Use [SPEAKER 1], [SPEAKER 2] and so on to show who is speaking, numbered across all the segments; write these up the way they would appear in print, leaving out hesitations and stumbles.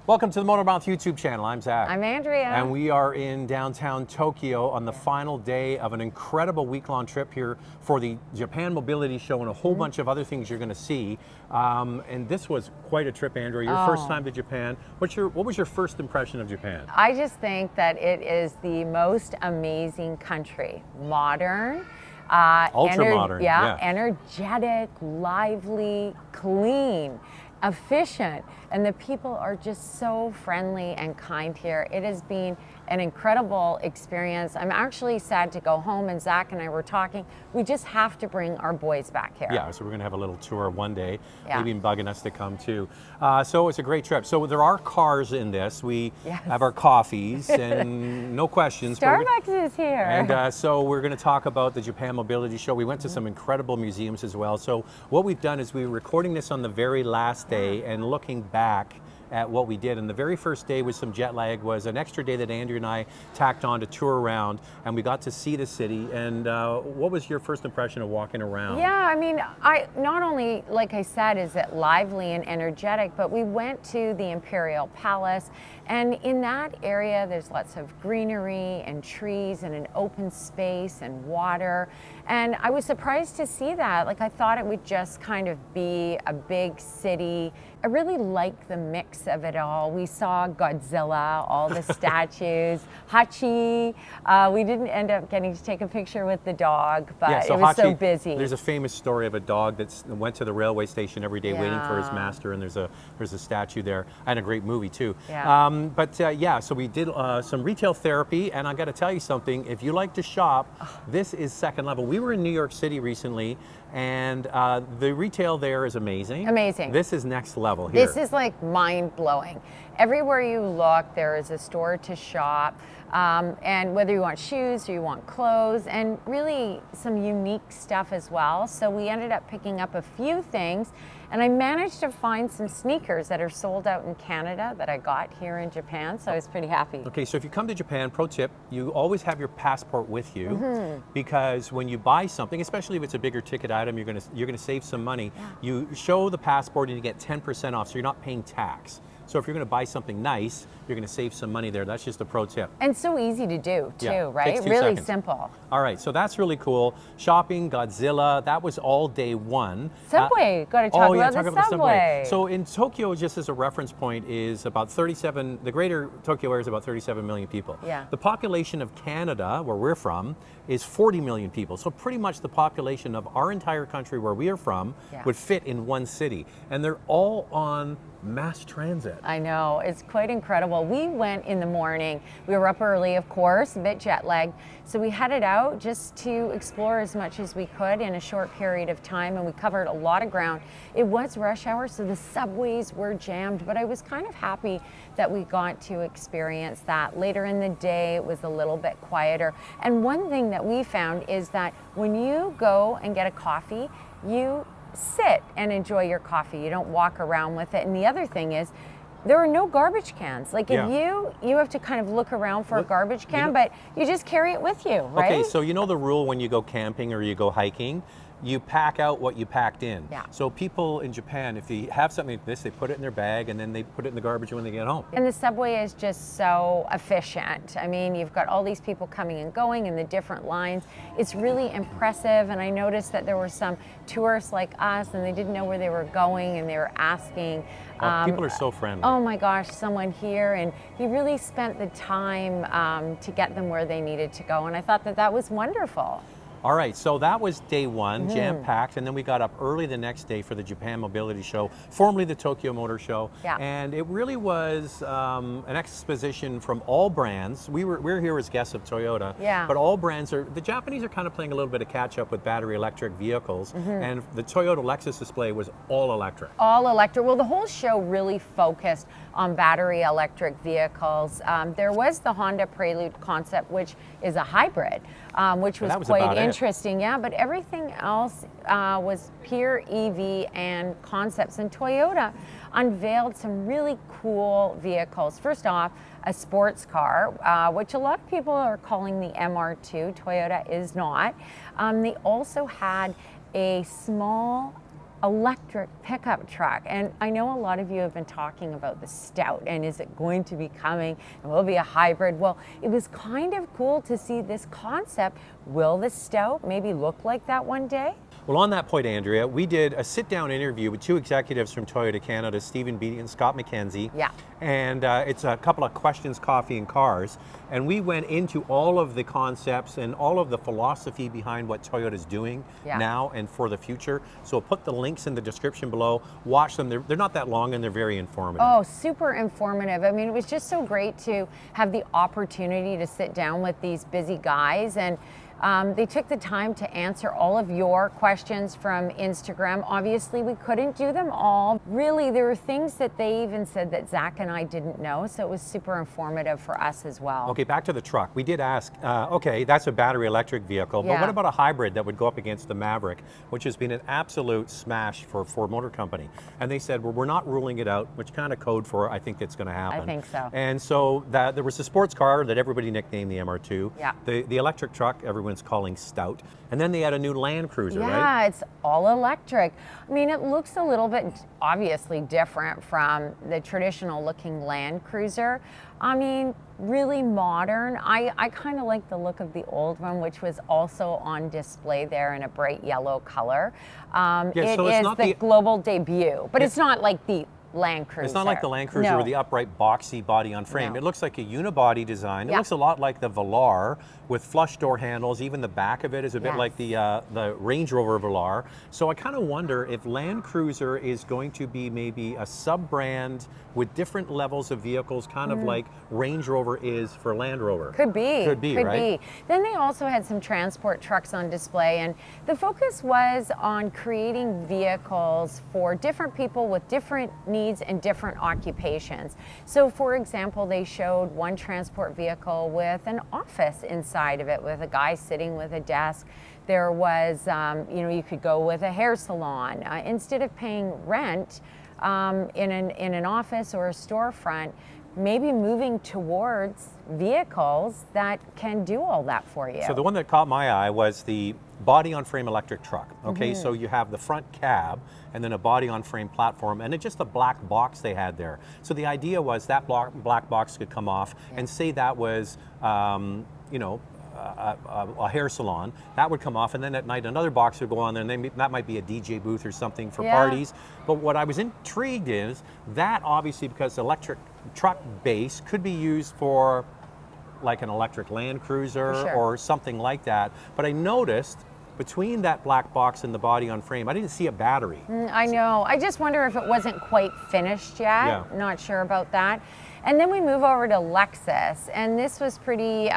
[SPEAKER 1] Welcome to the Motormouth YouTube channel. I'm Zach.
[SPEAKER 2] I'm Andrea.
[SPEAKER 1] And we are in downtown Tokyo on the final day of an incredible week-long trip here for the Japan Mobility Show and a whole bunch of other things you're going to see. And this was quite a trip, Andrea. Your first time to Japan. What was your first impression of Japan?
[SPEAKER 2] I just think that it is the most amazing country. Modern.
[SPEAKER 1] Ultra modern.
[SPEAKER 2] Yeah, energetic, lively, clean, efficient, and the people are just so friendly and kind here. It has been an incredible experience. I'm actually sad to go home, and Zach and I were talking, we just have to bring our boys back here.
[SPEAKER 1] Yeah, so we're going to have a little tour one day.
[SPEAKER 2] Yeah.
[SPEAKER 1] They've been bugging us to come too. So it's a great trip. So there are cars in this. We have our coffees and no questions.
[SPEAKER 2] Starbucks is here.
[SPEAKER 1] And so we're going to talk about the Japan Mobility Show. We went to some incredible museums as well. So what we've done is we're recording this on the very last day and looking back at what we did. And the very first day with some jet lag was an extra day that Andrew and I tacked on to tour around, and we got to see the city. And what was your first impression of walking around?
[SPEAKER 2] Yeah, I mean, not only, like I said, is it lively and energetic, but we went to the Imperial Palace, and in that area there's lots of greenery and trees and an open space and water. And I was surprised to see that. Like, I thought it would just kind of be a big city. I really like the mix of it all. We saw Godzilla, all the statues, Hachi. We didn't end up getting to take a picture with the dog, but
[SPEAKER 1] yeah, so
[SPEAKER 2] it was
[SPEAKER 1] Hachi,
[SPEAKER 2] so busy.
[SPEAKER 1] There's a famous story of a dog that went to the railway station every day waiting for his master, and there's a statue there, and a great movie too.
[SPEAKER 2] Yeah.
[SPEAKER 1] Yeah, so we did some retail therapy, and I got to tell you something, if you like to shop, this is second level. We were in New York City recently, and the retail there is amazing.
[SPEAKER 2] Amazing.
[SPEAKER 1] This is next level here.
[SPEAKER 2] This is like mind-blowing. Everywhere you look, there is a store to shop, and whether you want shoes or you want clothes, and really some unique stuff as well. So we ended up picking up a few things, and I managed to find some sneakers that are sold out in Canada that I got here in Japan, so I was pretty happy.
[SPEAKER 1] Okay, so if you come to Japan, pro tip, you always have your passport with you, because when you buy something, especially if it's a bigger ticket item, you're gonna save some money.
[SPEAKER 2] Yeah.
[SPEAKER 1] You show the passport and you get 10% off, so you're not paying tax. So if you're going to buy something nice, you're going to save some money there. That's just a pro tip.
[SPEAKER 2] And so easy to do too,
[SPEAKER 1] Yeah,
[SPEAKER 2] right?
[SPEAKER 1] takes 2
[SPEAKER 2] Really
[SPEAKER 1] seconds.
[SPEAKER 2] simple.
[SPEAKER 1] All right, so that's really cool. Shopping, Godzilla, that was all day one.
[SPEAKER 2] Subway, got to talk about the subway.
[SPEAKER 1] So in Tokyo, just as a reference point, is about 37, the greater Tokyo area is about 37 million people.
[SPEAKER 2] Yeah.
[SPEAKER 1] The population of Canada, where we're from, is 40 million people. So pretty much the population of our entire country where we are from would fit in one city. And they're all on mass transit.
[SPEAKER 2] I know, it's quite incredible. We went in the morning. We were up early, of course, a bit jet lagged. So we headed out just to explore as much as we could in a short period of time, and we covered a lot of ground. It was rush hour, so the subways were jammed, but I was kind of happy that we got to experience that. Later in the day, it was a little bit quieter. And one thing that we found is that when you go and get a coffee, you sit and enjoy your coffee. You don't walk around with it. And the other thing is, there are no garbage cans. Like, if you have to kind of look around for a garbage can, but you just carry it with you, right?
[SPEAKER 1] Okay, so you know the rule when you go camping or you go hiking? You pack out what you packed in.
[SPEAKER 2] Yeah.
[SPEAKER 1] So people in Japan, if they have something like this, they put it in their bag and then they put it in the garbage when they get home.
[SPEAKER 2] And the subway is just so efficient. I mean, you've got all these people coming and going in the different lines. It's really impressive, and I noticed that there were some tourists like us, and they didn't know where they were going, and they were asking.
[SPEAKER 1] People are so friendly.
[SPEAKER 2] Oh my gosh, someone here, and he really spent the time to get them where they needed to go, and I thought that that was wonderful.
[SPEAKER 1] All right, so that was day one, jam-packed, and then we got up early the next day for the Japan Mobility Show, formerly the Tokyo Motor Show.
[SPEAKER 2] Yeah.
[SPEAKER 1] And it really was an exposition from all brands. We're here as guests of Toyota, but all brands the Japanese are kind of playing a little bit of catch-up with battery electric vehicles, and the Toyota Lexus display was all electric.
[SPEAKER 2] All electric. Well, the whole show really focused on battery electric vehicles. There was the Honda Prelude concept, which is a hybrid, which was quite interesting. Yeah, but everything else was pure EV and concepts. And Toyota unveiled some really cool vehicles. First off, a sports car, which a lot of people are calling the MR2. Toyota is not. They also had a small electric pickup truck. And I know a lot of you have been talking about the Stout, and is it going to be coming, and will it be a hybrid? Well, it was kind of cool to see this concept. Will the Stout maybe look like that one day?
[SPEAKER 1] Well, on that point, Andrea, we did a sit-down interview with 2 executives from Toyota Canada, Stephen Beatty and Scott MacKenzie.
[SPEAKER 2] Yeah.
[SPEAKER 1] And it's a couple of questions, coffee, and cars. And we went into all of the concepts and all of the philosophy behind what Toyota's doing now and for the future. So we'll put the links in the description below. Watch them. They're not that long, and they're very informative.
[SPEAKER 2] Oh, super informative. I mean, it was just so great to have the opportunity to sit down with these busy guys, and they took the time to answer all of your questions from Instagram. Obviously, we couldn't do them all. Really, there were things that they even said that Zach and I didn't know, so it was super informative for us as well.
[SPEAKER 1] Okay, back to the truck. We did ask, okay, that's a battery electric vehicle, but what about a hybrid that would go up against the Maverick, which has been an absolute smash for Ford Motor Company? And they said, well, we're not ruling it out, which kind of code for I think it's going to happen.
[SPEAKER 2] I think so.
[SPEAKER 1] And so there was a sports car that everybody nicknamed the MR2.
[SPEAKER 2] Yeah.
[SPEAKER 1] The electric truck, everyone's calling Stout. And then they had a new Land Cruiser, right?
[SPEAKER 2] Yeah, it's all electric. I mean, it looks a little bit obviously different from the traditional looking Land Cruiser. I mean, really modern. I kind of like the look of the old one, which was also on display there in a bright yellow color. It is the global debut, but it's not like the Land Cruiser.
[SPEAKER 1] It's not like the Land Cruiser with the upright boxy body on frame. It looks like a unibody design. It looks a lot like the Velar with flush door handles. Even the back of it is a bit like the Range Rover Velar. So I kind of wonder if Land Cruiser is going to be maybe a sub-brand with different levels of vehicles, kind of like Range Rover is for Land Rover.
[SPEAKER 2] Could be.
[SPEAKER 1] Could be, right?
[SPEAKER 2] Then they also had some transport trucks on display, and the focus was on creating vehicles for different people with different needs and different occupations. So for example, they showed one transport vehicle with an office inside of it with a guy sitting with a desk. There was, you could go with a hair salon. Instead of paying rent in an office or a storefront, maybe moving towards vehicles that can do all that for you.
[SPEAKER 1] So the one that caught my eye was the body-on-frame electric truck. Okay, so you have the front cab and then a body-on-frame platform, and it's just a black box they had there. So the idea was that black box could come off, and say that was, a hair salon, that would come off, and then at night another box would go on there, and then that might be a DJ booth or something for parties. But what I was intrigued is that obviously, because the electric truck base could be used for like an electric Land Cruiser or something like that. But I noticed between that black box and the body on frame, I didn't see a battery.
[SPEAKER 2] I know. I just wonder if it wasn't quite finished yet. Not sure about that. And then we move over to Lexus, and this was pretty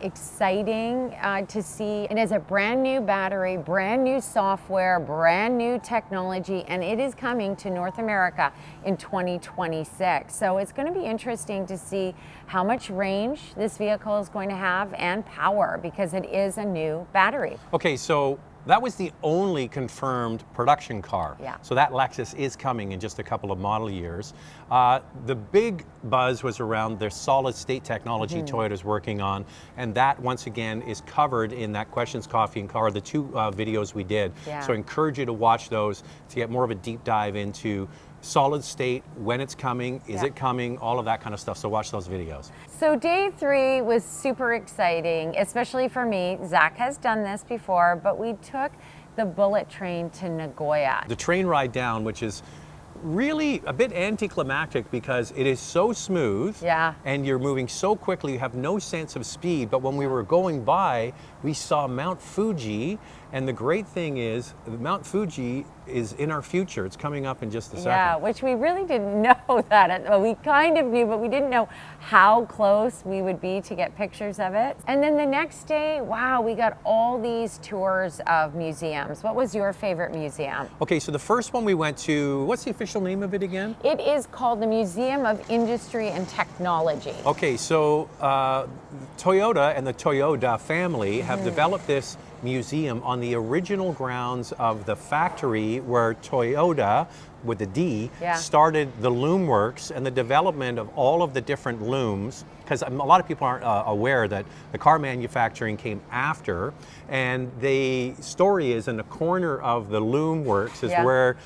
[SPEAKER 2] exciting to see. It is a brand new battery, brand new software, brand new technology, and it is coming to North America in 2026. So it's going to be interesting to see how much range this vehicle is going to have and power, because it is a new battery.
[SPEAKER 1] Okay, so that was the only confirmed production car. So that Lexus is coming in just a couple of model years. The big buzz was around their solid state technology Toyota's working on, and that once again is covered in that Questions, Coffee and Car, the 2 videos we did. So I encourage you to watch those to get more of a deep dive into solid state, when it's coming, is it coming, all of that kind of stuff. So watch those videos.
[SPEAKER 2] So day 3 was super exciting, especially for me. Zach has done this before, but we took the bullet train to Nagoya.
[SPEAKER 1] The train ride down, which is really a bit anticlimactic because it is so smooth and you're moving so quickly, you have no sense of speed. But when we were going by, we saw Mount Fuji, and the great thing is Mount Fuji is in our future. It's coming up in just a second.
[SPEAKER 2] Yeah, which we really didn't know that. Well, we kind of knew, but we didn't know how close we would be to get pictures of it. And then the next day, wow, we got all these tours of museums. What was your favorite museum?
[SPEAKER 1] Okay, so the first one we went to, what's the official name of it again?
[SPEAKER 2] It is called the Museum of Industry and Technology.
[SPEAKER 1] Okay, so Toyota and the Toyota family have developed this museum on the original grounds of the factory where Toyota with the D,
[SPEAKER 2] Yeah.
[SPEAKER 1] started the loom works and the development of all of the different looms, because a lot of people aren't aware that the car manufacturing came after, and the story is in the corner of the loom works is
[SPEAKER 2] Yeah.
[SPEAKER 1] where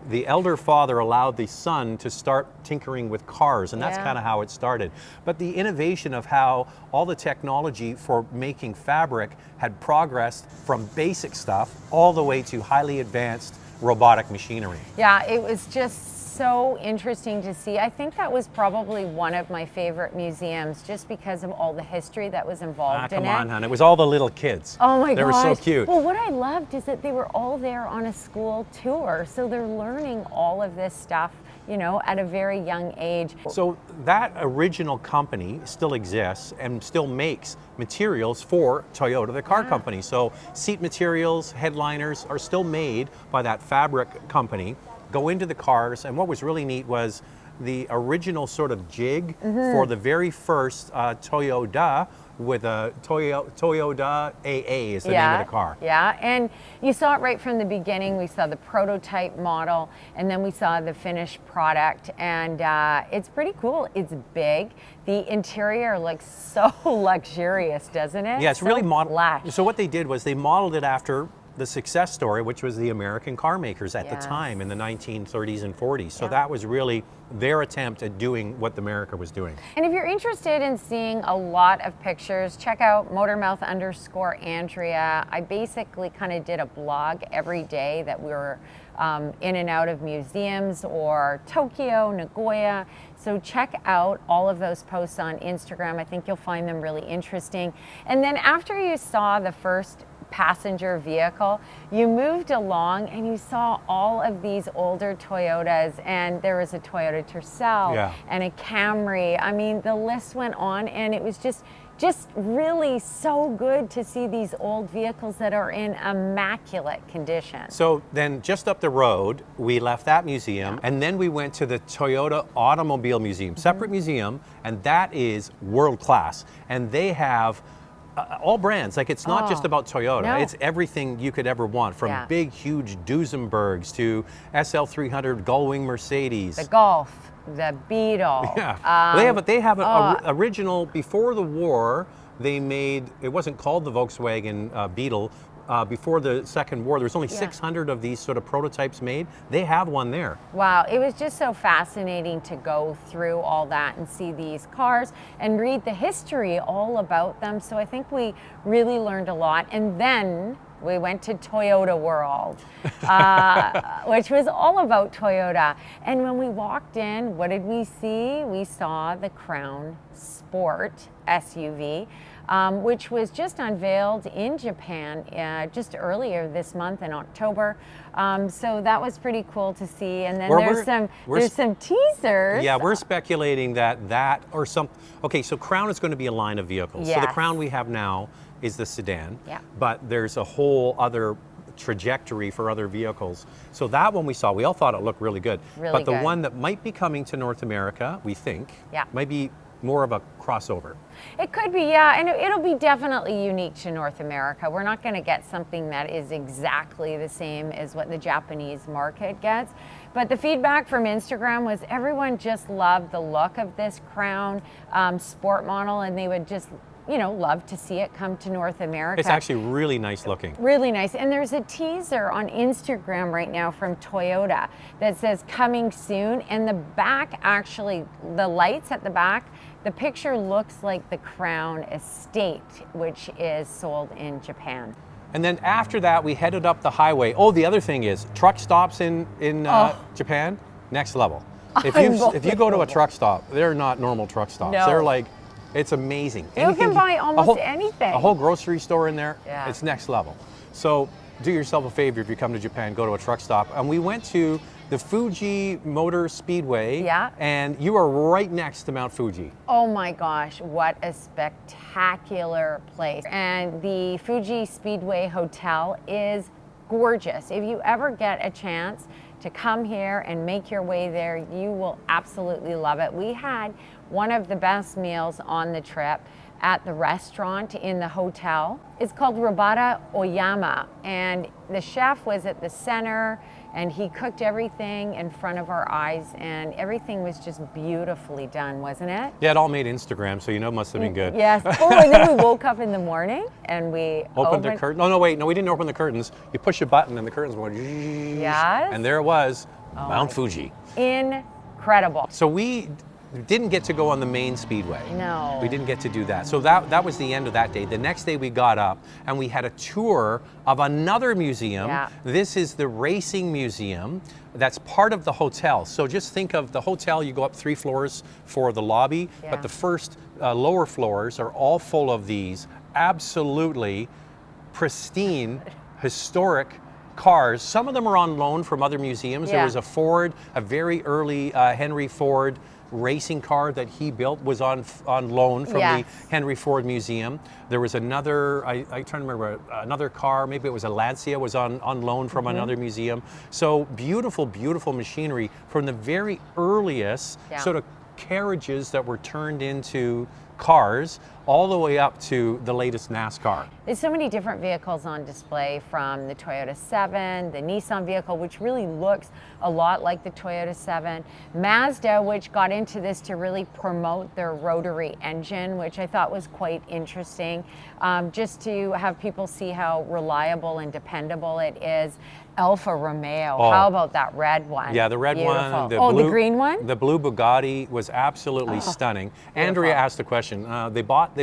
[SPEAKER 1] the elder father allowed the son to start tinkering with cars, and that's
[SPEAKER 2] Yeah.
[SPEAKER 1] kind of how it started. But the innovation of how all the technology for making fabric had progressed from basic stuff all the way to highly advanced robotic machinery.
[SPEAKER 2] Yeah, it was just so interesting to see. I think that was probably one of my favorite museums just because of all the history that was involved in
[SPEAKER 1] Come
[SPEAKER 2] it.
[SPEAKER 1] on, hon. It was all the little kids.
[SPEAKER 2] Oh my gosh.
[SPEAKER 1] They were so cute.
[SPEAKER 2] Well, what I loved is that they were all there on a school tour. So they're learning all of this stuff, you know, at a very young age.
[SPEAKER 1] So that original company still exists and still makes materials for Toyota, the car company. So seat materials, headliners are still made by that fabric company, go into the cars. And what was really neat was the original sort of jig for the very first Toyota, with a Toyota AA is the name of the car.
[SPEAKER 2] Yeah, and you saw it right from the beginning. We saw the prototype model, and then we saw the finished product, and it's pretty cool. It's big. The interior looks so luxurious, doesn't it?
[SPEAKER 1] Yeah, it's really modeled.
[SPEAKER 2] lush.
[SPEAKER 1] So what they did was they modeled it after the success story, which was the American car makers at the
[SPEAKER 2] Yes.
[SPEAKER 1] time in the 1930s and 40s. So
[SPEAKER 2] Yeah.
[SPEAKER 1] that was really their attempt at doing what America was doing.
[SPEAKER 2] And if you're interested in seeing a lot of pictures, check out Motormouth_Andrea. I basically kind of did a blog every day that we were in and out of museums or Tokyo, Nagoya. So check out all of those posts on Instagram. I think you'll find them really interesting. And then after you saw the first passenger vehicle, you moved along and you saw all of these older Toyotas, and there was a Toyota Tercel
[SPEAKER 1] Yeah.
[SPEAKER 2] and a Camry. I mean, the list went on, and it was just really so good to see these old vehicles that are in immaculate condition.
[SPEAKER 1] So then just up the road, we left that museum, and then we went to the Toyota Automobile Museum, separate museum, and that is world class. And they have all brands. Like, it's not just about Toyota.
[SPEAKER 2] No.
[SPEAKER 1] It's everything you could ever want, from
[SPEAKER 2] Yeah.
[SPEAKER 1] big, huge Duesenbergs to SL300 Gullwing Mercedes.
[SPEAKER 2] The Golf, the Beetle.
[SPEAKER 1] Yeah, they have original, before the war. They made, it wasn't called the Volkswagen Beetle. Before the Second War, there was only 600 of these sort of prototypes made. They have one there.
[SPEAKER 2] Wow, it was just so fascinating to go through all that and see these cars and read the history all about them. So I think we really learned a lot. And then we went to Toyota World, which was all about Toyota. And when we walked in, what did we see? We saw the Crown Sport SUV, which was just unveiled in Japan just earlier this month in October. So that was pretty cool to see. And then there's some teasers.
[SPEAKER 1] Yeah, we're speculating that or some. Okay, so Crown is going to be a line of vehicles. So the
[SPEAKER 2] Yes.
[SPEAKER 1] Crown we have now is the sedan.
[SPEAKER 2] Yeah.
[SPEAKER 1] But there's a whole other trajectory for other vehicles. So that one we saw, we all thought it looked really good.
[SPEAKER 2] Really
[SPEAKER 1] but the
[SPEAKER 2] good.
[SPEAKER 1] one that might be coming to North America, we think,
[SPEAKER 2] Yeah.
[SPEAKER 1] might be more of a crossover.
[SPEAKER 2] It could be, yeah, and it'll be definitely unique to North America. We're not going to get something that is exactly the same as what the Japanese market gets. But the feedback from Instagram was everyone just loved the look of this Crown Sport model, and they would just, love to see it come to North America.
[SPEAKER 1] It's actually really nice looking.
[SPEAKER 2] Really nice. And there's a teaser on Instagram right now from Toyota that says coming soon. And the back, actually, the lights at the back, the picture looks like the Crown Estate, which is sold in Japan.
[SPEAKER 1] And then after that, we headed up the highway. Oh, the other thing is, truck stops in Japan, next level. If you go to a truck stop, they're not normal truck stops.
[SPEAKER 2] No.
[SPEAKER 1] They're like, it's amazing.
[SPEAKER 2] You can buy almost anything.
[SPEAKER 1] A whole grocery store in there,
[SPEAKER 2] Yeah.
[SPEAKER 1] it's next level. So do yourself a favor if you come to Japan, go to a truck stop. And we went to the Fuji Motor Speedway.
[SPEAKER 2] Yeah.
[SPEAKER 1] And you are right next to Mount Fuji.
[SPEAKER 2] Oh my gosh, what a spectacular place. And the Fuji Speedway Hotel is gorgeous. If you ever get a chance to come here and make your way there, you will absolutely love it. We had one of the best meals on the trip. at the restaurant in the hotel. It's called Robata Oyama, and the chef was at the center, and he cooked everything in front of our eyes, and everything was just beautifully done, wasn't it?
[SPEAKER 1] Yeah, it all made Instagram, so you know it must have been good.
[SPEAKER 2] Yes. Oh, and then we woke up in the morning and we
[SPEAKER 1] Opened the curtain. No, wait, no, we didn't open the curtains. You push a button and the curtains went.
[SPEAKER 2] Yes.
[SPEAKER 1] And there it was, Mount Fuji.
[SPEAKER 2] Incredible.
[SPEAKER 1] So we didn't get to go on the main speedway.
[SPEAKER 2] No.
[SPEAKER 1] We didn't get to do that. So that was the end of that day. The next day we got up and we had a tour of another museum.
[SPEAKER 2] Yeah.
[SPEAKER 1] This is the Racing Museum. That's part of the hotel. So just think of the hotel, you go up 3 floors for the lobby,
[SPEAKER 2] Yeah.
[SPEAKER 1] but the first lower floors are all full of these absolutely pristine, historic cars. Some of them are on loan from other museums.
[SPEAKER 2] Yeah.
[SPEAKER 1] There was a Ford, a very early Henry Ford racing car that he built was on loan from
[SPEAKER 2] Yes.
[SPEAKER 1] the Henry Ford Museum. There was another, I trying to remember, another car, maybe it was a Lancia, was on loan from another museum. So beautiful, beautiful machinery from the very earliest sort of carriages that were turned into cars all the way up to the latest NASCAR.
[SPEAKER 2] There's so many different vehicles on display, from the Toyota 7, the Nissan vehicle, which really looks a lot like the Toyota 7, Mazda, which got into this to really promote their rotary engine, which I thought was quite interesting, just to have people see how reliable and dependable it is. Alfa Romeo, how about that red one?
[SPEAKER 1] Yeah, the red one.
[SPEAKER 2] The green one?
[SPEAKER 1] The blue Bugatti was absolutely stunning. Andrea asked the question. They bought the.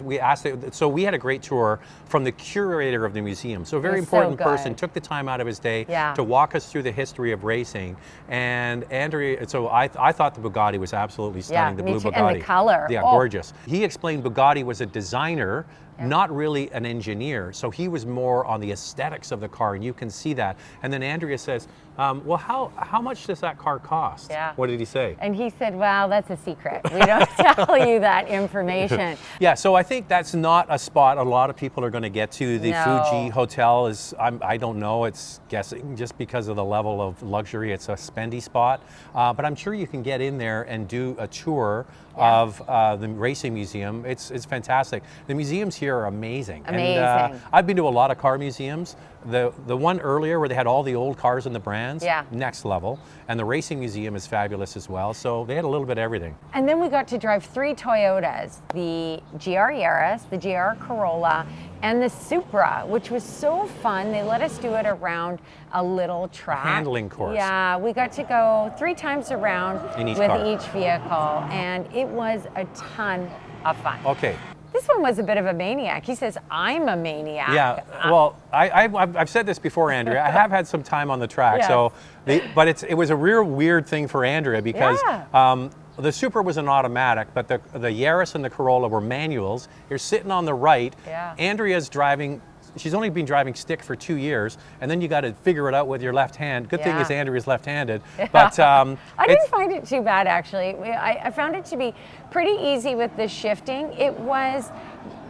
[SPEAKER 1] We asked it, so we had a great tour from the curator of the museum. So a very important person took the time out of his day to walk us through the history of racing. And Andrea, so I thought the Bugatti was absolutely stunning. The blue Bugatti.
[SPEAKER 2] And the color.
[SPEAKER 1] Yeah, gorgeous. He explained Bugatti was a designer, not really an engineer. So he was more on the aesthetics of the car, and you can see that. And then Andrea says, well, how much does that car cost?
[SPEAKER 2] Yeah.
[SPEAKER 1] What did he say?
[SPEAKER 2] And he said, well, that's a secret. We don't tell you that information.
[SPEAKER 1] Yeah, so I think that's not a spot a lot of people are going to get to. The Fuji Hotel is, I don't know, it's guessing just because of the level of luxury, it's a spendy spot. But I'm sure you can get in there and do a tour of the Racing Museum. It's fantastic. The museums here are amazing.
[SPEAKER 2] Amazing.
[SPEAKER 1] And I've been to a lot of car museums. The one earlier where they had all the old cars and the brands, next level. And the Racing Museum is fabulous as well. So they had a little bit of everything.
[SPEAKER 2] And then we got to drive 3 Toyotas, the GR Yaris, the GR Corolla, and the Supra, which was so fun. They let us do it around a little track.
[SPEAKER 1] Handling course.
[SPEAKER 2] Yeah, we got to go 3 times around
[SPEAKER 1] with
[SPEAKER 2] each vehicle, and it was a ton of fun.
[SPEAKER 1] Okay.
[SPEAKER 2] This one was a bit of a maniac. He says, I'm a maniac.
[SPEAKER 1] Yeah, well, I've said this before, Andrea. I have had some time on the track, so, but it was a real weird thing for Andrea because the Supra was an automatic, but the Yaris and the Corolla were manuals. You're sitting on the right. Andrea's driving. She's only been driving stick for 2 years, and then you got to figure it out with your left hand. Good thing is Andrea's left-handed. But
[SPEAKER 2] I didn't find it too bad, actually. I found it to be pretty easy with the shifting. It was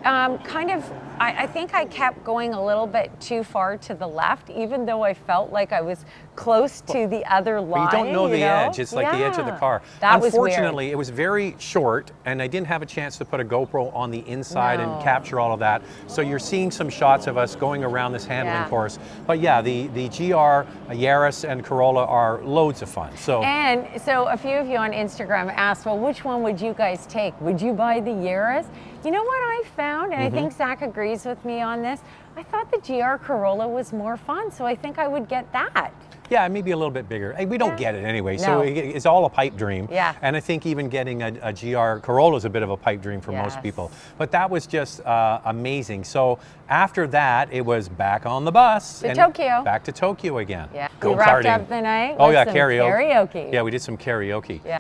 [SPEAKER 2] kind of, I think I kept going a little bit too far to the left, even though I felt like I was close to the other line.
[SPEAKER 1] But you don't know the edge. It's like the edge of the car. Unfortunately, it was very short, and I didn't have a chance to put a GoPro on the inside and capture all of that. So you're seeing some shots of us going around this handling course. But yeah, the GR, Yaris, and Corolla are loads of fun.
[SPEAKER 2] And so a few of you on Instagram asked, well, which one would you guys take? Would you buy the Yaris? You know what I found, and I think Zach agrees with me on this, I thought the GR Corolla was more fun, so I think I would get that.
[SPEAKER 1] Yeah, maybe a little bit bigger. We don't get it anyway, so it's all a pipe dream.
[SPEAKER 2] Yeah.
[SPEAKER 1] And I think even getting a GR Corolla is a bit of a pipe dream for most people. But that was just amazing. So after that, it was back on the bus.
[SPEAKER 2] To Tokyo.
[SPEAKER 1] Back to Tokyo again.
[SPEAKER 2] Yeah.
[SPEAKER 1] Go
[SPEAKER 2] we wrapped
[SPEAKER 1] karting.
[SPEAKER 2] up the night
[SPEAKER 1] with
[SPEAKER 2] some
[SPEAKER 1] karaoke. Yeah, we did some karaoke.
[SPEAKER 2] Yeah.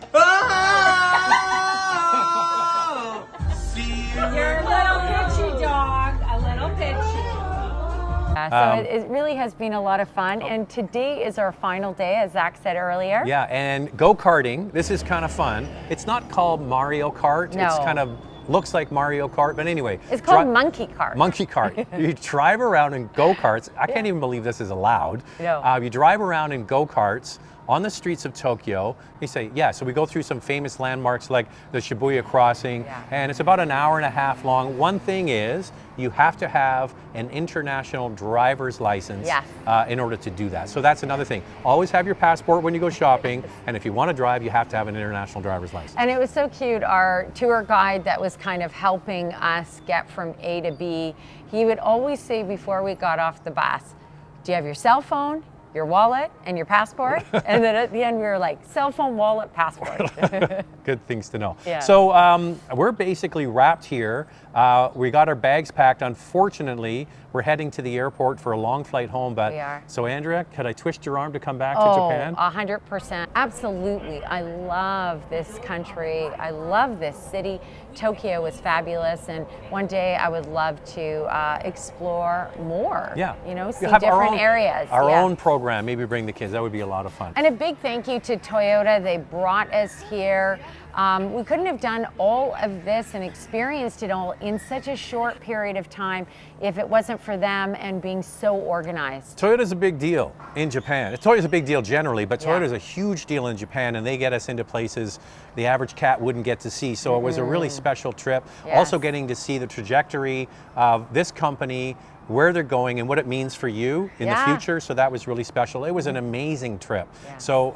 [SPEAKER 2] You're a little pitchy, dog. A little pitchy. So it really has been a lot of fun, and today is our final day, as Zach said earlier.
[SPEAKER 1] Yeah, and go-karting, this is kind of fun. It's not called Mario Kart.
[SPEAKER 2] No.
[SPEAKER 1] It's kind of looks like Mario Kart, but anyway.
[SPEAKER 2] It's called Monkey Kart.
[SPEAKER 1] Monkey Kart. You drive around in go-karts. I can't even believe this is allowed.
[SPEAKER 2] No.
[SPEAKER 1] You drive around in go-karts on the streets of Tokyo. You say, yeah, so we go through some famous landmarks like the Shibuya crossing, and it's about an hour and a half long. One thing is, you have to have an international driver's license in order to do that. So that's another thing. Always have your passport when you go shopping, and if you want to drive, you have to have an international driver's license.
[SPEAKER 2] And it was so cute, our tour guide that was kind of helping us get from A to B, he would always say before we got off the bus, do you have your cell phone, your wallet, and your passport? And then at the end we were like, cell phone, wallet, passport.
[SPEAKER 1] Good things to know.
[SPEAKER 2] Yeah.
[SPEAKER 1] So we're basically wrapped here. We got our bags packed. Unfortunately, we're heading to the airport for a long flight home. But
[SPEAKER 2] We are.
[SPEAKER 1] So Andrea, could I twist your arm to come back to Japan?
[SPEAKER 2] 100%. Absolutely. I love this country. I love this city. Tokyo was fabulous, and one day I would love to explore more.
[SPEAKER 1] Yeah.
[SPEAKER 2] You know, see
[SPEAKER 1] have
[SPEAKER 2] different areas.
[SPEAKER 1] Our own program, maybe bring the kids. That would be a lot of fun.
[SPEAKER 2] And a big thank you to Toyota. They brought us here. We couldn't have done all of this and experienced it all in such a short period of time if it wasn't for them and being so organized.
[SPEAKER 1] Toyota's a big deal in Japan. Toyota's a big deal generally, but
[SPEAKER 2] Yeah.
[SPEAKER 1] Toyota's a huge deal in Japan, and they get us into places the average cat wouldn't get to see. So it was a really special trip.
[SPEAKER 2] Yes.
[SPEAKER 1] Also getting to see the trajectory of this company, where they're going and what it means for you in the future. So that was really special. It was an amazing trip.
[SPEAKER 2] Yeah.
[SPEAKER 1] So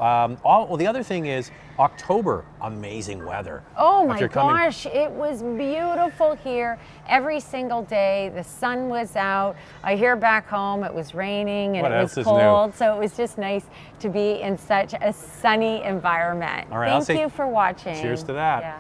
[SPEAKER 1] the other thing is October, amazing weather.
[SPEAKER 2] Oh
[SPEAKER 1] If
[SPEAKER 2] my
[SPEAKER 1] you're coming-
[SPEAKER 2] gosh, it was beautiful here every single day. The sun was out. I hear back home it was raining and
[SPEAKER 1] What
[SPEAKER 2] it
[SPEAKER 1] else
[SPEAKER 2] was
[SPEAKER 1] is new?
[SPEAKER 2] cold. So it was just nice to be in such a sunny environment.
[SPEAKER 1] All right, I'll
[SPEAKER 2] Thank
[SPEAKER 1] say
[SPEAKER 2] you for watching.
[SPEAKER 1] cheers to that.
[SPEAKER 2] Yeah.